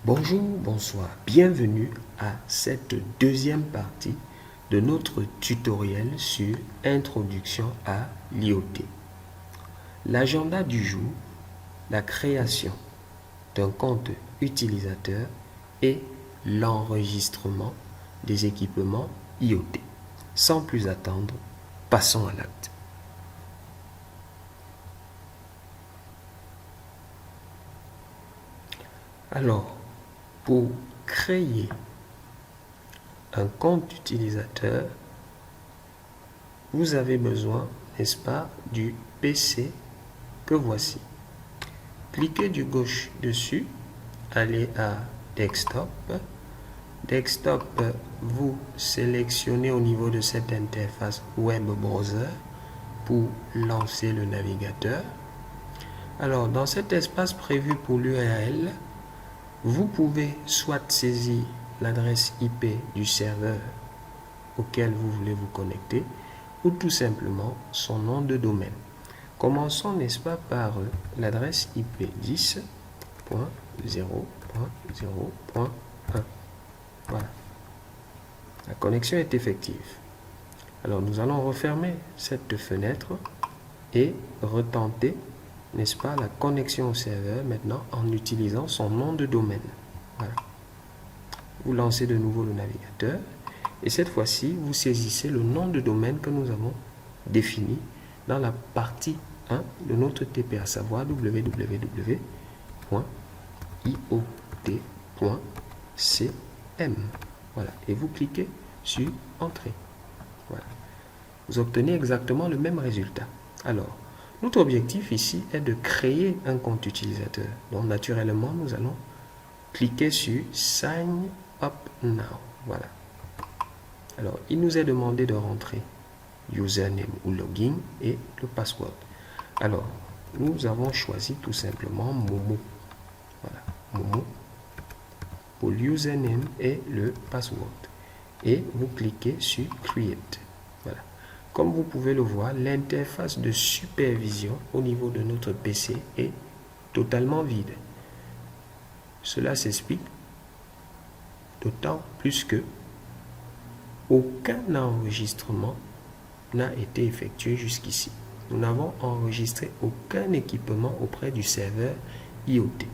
Bonjour, bonsoir, bienvenue à cette deuxième partie de notre tutoriel sur Introduction à l'IoT. L'agenda du jour, la création d'un compte utilisateur et l'enregistrement des équipements IoT. Sans plus attendre, passons à l'acte. Alors, pour créer un compte utilisateur, vous avez besoin, n'est-ce pas, du PC que voici. Cliquez du gauche dessus, allez à Desktop. Desktop, vous sélectionnez au niveau de cette interface Web Browser pour lancer le navigateur. Alors, dans cet espace prévu pour l'URL, vous pouvez soit saisir l'adresse IP du serveur auquel vous voulez vous connecter ou tout simplement son nom de domaine. Commençons, n'est-ce pas, par l'adresse IP 10.0.0.1. Voilà. La connexion est effective. Alors, nous allons refermer cette fenêtre et retenter, n'est-ce pas, la connexion au serveur maintenant en utilisant son nom de domaine. Voilà. Vous lancez de nouveau le navigateur et cette fois-ci, vous saisissez le nom de domaine que nous avons défini dans la partie 1 de notre TP, à savoir www.iot.cm. Voilà. Et vous cliquez sur Entrée. Voilà. Vous obtenez exactement le même résultat. Alors, notre objectif ici est de créer un compte utilisateur. Donc, naturellement, nous allons cliquer sur Sign Up Now. Voilà. Alors, il nous est demandé de rentrer username ou login et le password. Alors, nous avons choisi tout simplement Momo. Voilà, Momo pour l'username et le password. Et vous cliquez sur Create. Voilà. Comme vous pouvez le voir, l'interface de supervision au niveau de notre PC est totalement vide. Cela s'explique d'autant plus que aucun enregistrement n'a été effectué jusqu'ici. Nous n'avons enregistré aucun équipement auprès du serveur IoT.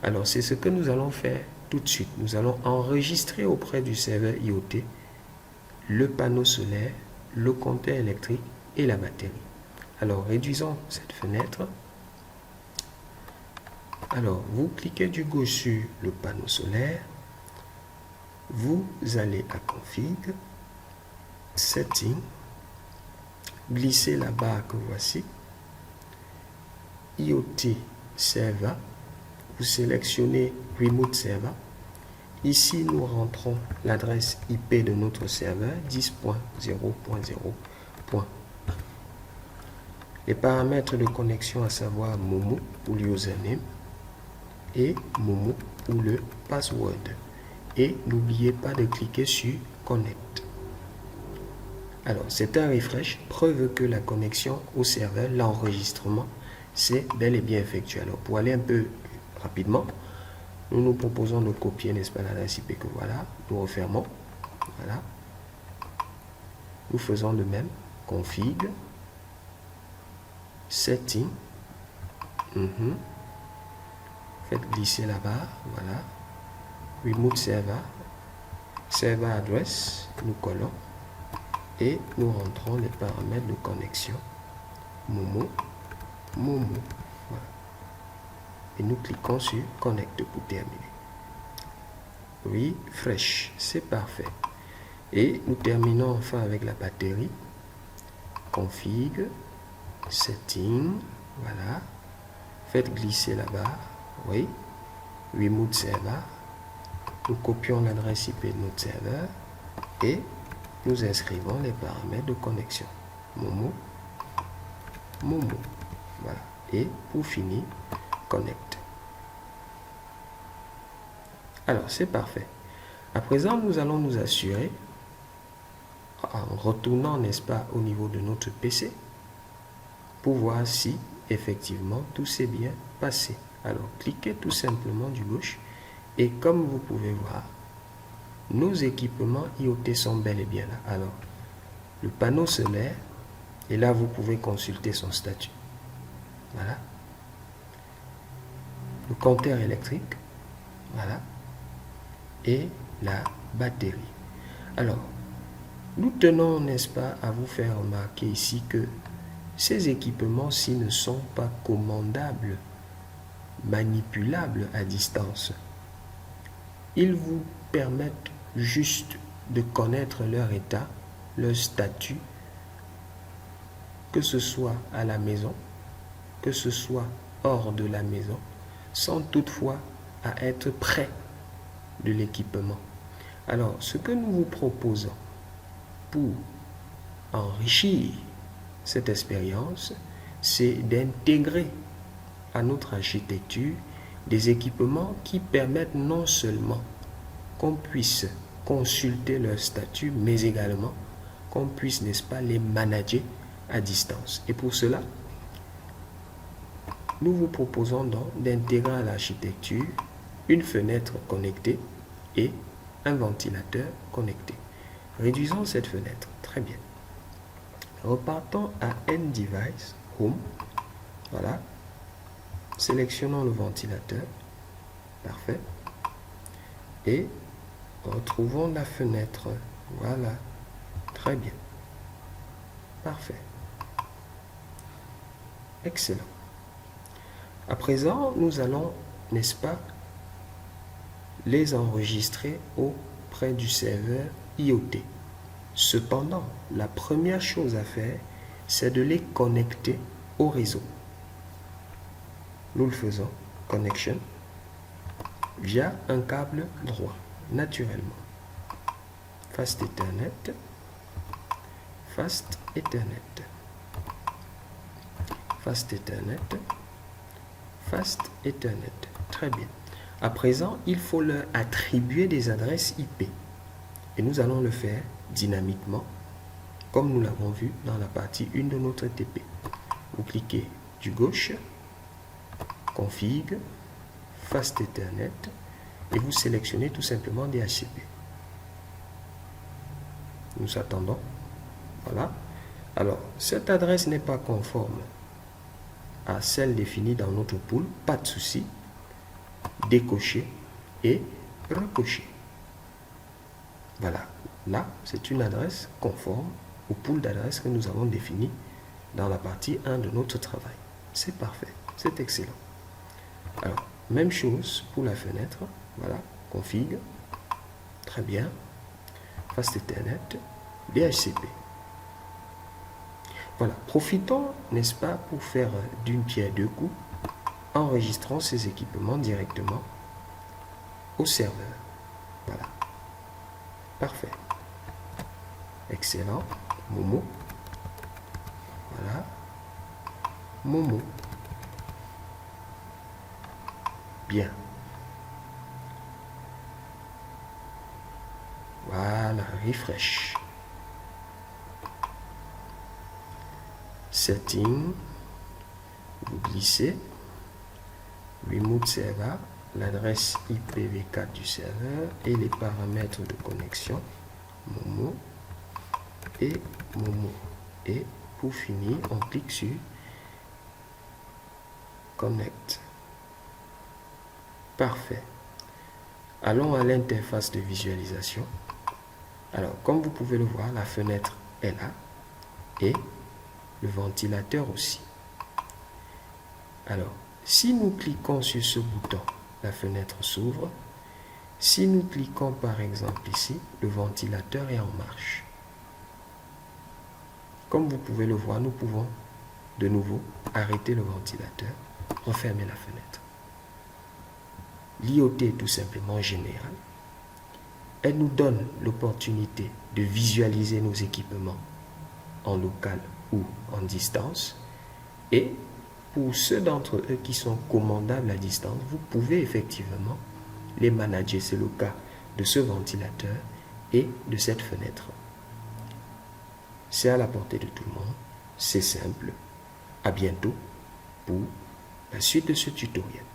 Alors, c'est ce que nous allons faire tout de suite. Nous allons enregistrer auprès du serveur IoT le panneau solaire, le compteur électrique et la batterie. Alors, réduisons cette fenêtre. Alors, vous cliquez du gauche sur le panneau solaire. Vous allez à Config, Setting, glissez la barre que voici, IoT Server, vous sélectionnez Remote Server. Ici, nous rentrons l'adresse IP de notre serveur 10.0.0.1. Les paramètres de connexion, à savoir Momo pour l'username et Momo pour le password. Et n'oubliez pas de cliquer sur Connect. Alors, c'est un refresh, preuve que la connexion au serveur, l'enregistrement, c'est bel et bien effectué. Alors, pour aller un peu rapidement, nous nous proposons de copier, n'est-ce pas, l'adresse IP que voilà. Nous refermons. Voilà. Nous faisons le même. Config. Setting. Faites glisser la barre. Voilà. Remote Server. Server Address. Nous collons. Et nous rentrons les paramètres de connexion. Momo. Momo. Voilà. Et nous cliquons sur Connect pour terminer. Refresh. C'est parfait. Et nous terminons enfin avec la batterie. Config. Setting. Voilà. Faites glisser la barre. Oui. Remote Server. Nous copions l'adresse IP de notre serveur. Et nous inscrivons les paramètres de connexion. Momo. Momo. Voilà. Et pour finir, Connect. Alors, c'est parfait. À présent, nous allons nous assurer, en retournant, n'est-ce pas, au niveau de notre PC, pour voir si, effectivement, tout s'est bien passé. Alors, cliquez tout simplement du gauche Et comme vous pouvez voir, nos équipements IoT sont bel et bien là. Alors, le panneau solaire, et là vous pouvez consulter son statut. Voilà. Le compteur électrique, voilà. Et la batterie. Alors, nous tenons, n'est-ce pas, à vous faire remarquer ici que ces équipements-ci ne sont pas commandables, manipulables à distance. Ils vous permettent juste de connaître leur état, leur statut, que ce soit à la maison, que ce soit hors de la maison, sans toutefois à être près de l'équipement. Alors, ce que nous vous proposons pour enrichir cette expérience, c'est d'intégrer à notre architecture des équipements qui permettent non seulement qu'on puisse consulter leur statut, mais également qu'on puisse, n'est-ce pas, les manager à distance. Et pour cela, nous vous proposons donc d'intégrer à l'architecture une fenêtre connectée et un ventilateur connecté. Réduisons cette fenêtre. Très bien. Repartons à End Device, Home. Voilà. Sélectionnons le ventilateur. Parfait. Et retrouvons la fenêtre. Voilà. Très bien. Parfait. Excellent. À présent, nous allons, n'est-ce pas, les enregistrer auprès du serveur IoT. Cependant, la première chose à faire, c'est de les connecter au réseau. Nous le faisons, connection, via un câble droit, naturellement. Fast Ethernet, Fast Ethernet, Fast Ethernet, Fast Ethernet. Très bien. À présent, il faut leur attribuer des adresses IP. Et nous allons le faire dynamiquement, comme nous l'avons vu dans la partie 1 de notre TP. Vous cliquez du gauche, Config, Fast Ethernet, et vous sélectionnez tout simplement DHCP. Nous attendons. Voilà. Alors, cette adresse n'est pas conforme à celle définie dans notre pool. Pas de souci. Décocher et recocher. Voilà. Là, c'est une adresse conforme au pool d'adresses que nous avons défini dans la partie 1 de notre travail. C'est parfait. C'est excellent. Alors, même chose pour la fenêtre. Voilà. Config. Très bien. Fast Ethernet. DHCP. Voilà. Profitons, n'est-ce pas, pour faire d'une pierre deux coups, enregistrant ces équipements directement au serveur. Voilà. Parfait. Excellent. Momo. Voilà. Momo. Bien. Voilà. Refresh. Setting. Vous glissez. Remote server. L'adresse IPv4 du serveur et les paramètres de connexion. Momo. Et Momo. Et pour finir, on clique sur Connect. Parfait. Allons à l'interface de visualisation. Alors, comme vous pouvez le voir, la fenêtre est là et le ventilateur aussi. Alors, si nous cliquons sur ce bouton, la fenêtre s'ouvre. Si nous cliquons par exemple ici, le ventilateur est en marche. Comme vous pouvez le voir, nous pouvons de nouveau arrêter le ventilateur, refermer la fenêtre. L'IoT est tout simplement générale. Elle nous donne l'opportunité de visualiser nos équipements en local ou en distance. Et pour ceux d'entre eux qui sont commandables à distance, vous pouvez effectivement les manager. C'est le cas de ce ventilateur et de cette fenêtre. C'est à la portée de tout le monde. C'est simple. À bientôt pour la suite de ce tutoriel.